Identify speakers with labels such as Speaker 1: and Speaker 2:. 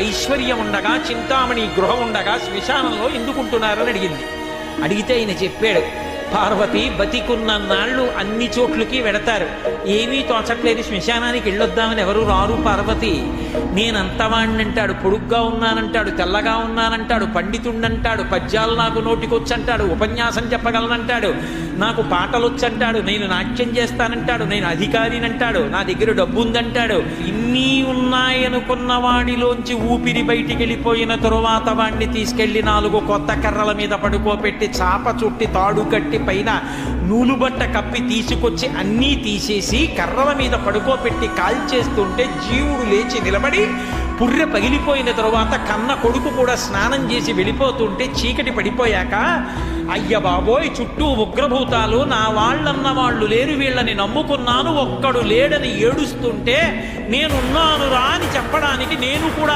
Speaker 1: ఐశ్వర్యం ఉండగా, చింతామణి గృహం ఉండగా శ్మశానంలో ఎందుకుంటున్నారని అడిగింది. అడిగితే ఆయన చెప్పాడు, పార్వతి బతికున్న నాళ్ళు అన్ని చోట్లకి వెడతారు, ఏమీ తోచట్లేదు, శ్మశానానికి వెళ్ళొద్దామని ఎవరు రారు పార్వతి. నేనంతవాణ్ణంటాడు, పొడుగ్గా ఉన్నానంటాడు, తెల్లగా ఉన్నానంటాడు, పండితుండంటాడు, పద్యాలు నాకు నోటికొచ్చంటాడు, ఉపన్యాసం చెప్పగలనంటాడు, నాకు పాటలొచ్చంటాడు, నేను నాట్యం చేస్తానంటాడు, నేను అధికారినంటాడు, నా దగ్గర డబ్బు ఉందంటాడు. ఇన్ని ఉన్నాయనుకున్న వాడిలోంచి ఊపిరి బయటికి వెళ్ళిపోయిన తరువాత వాడిని తీసుకెళ్లి 4 కొత్త కర్రల మీద పడుకోబెట్టి చాప చుట్టి తాడు కట్టి పైన నూలుబట్ట కప్పి తీసుకొచ్చి అన్నీ తీసేసి కర్రల మీద పడుకోబెట్టి కాల్చేస్తుంటే జీవుడు లేచి నిలబడి పుర్రె పగిలిపోయిన తరువాత కన్న కొడుకు కూడా స్నానం చేసి వెళ్ళిపోతుంటే చీకటి పడిపోయాక, అయ్య బాబోయ్ చుట్టూ ఉగ్రభూతాలు, నా వాళ్ళన్న వాళ్ళు లేరు, వీళ్ళని నమ్ముకున్నాను, ఒక్కడు లేడని ఏడుస్తుంటే నేనున్నాను రా అని చెప్పడానికి నేను కూడా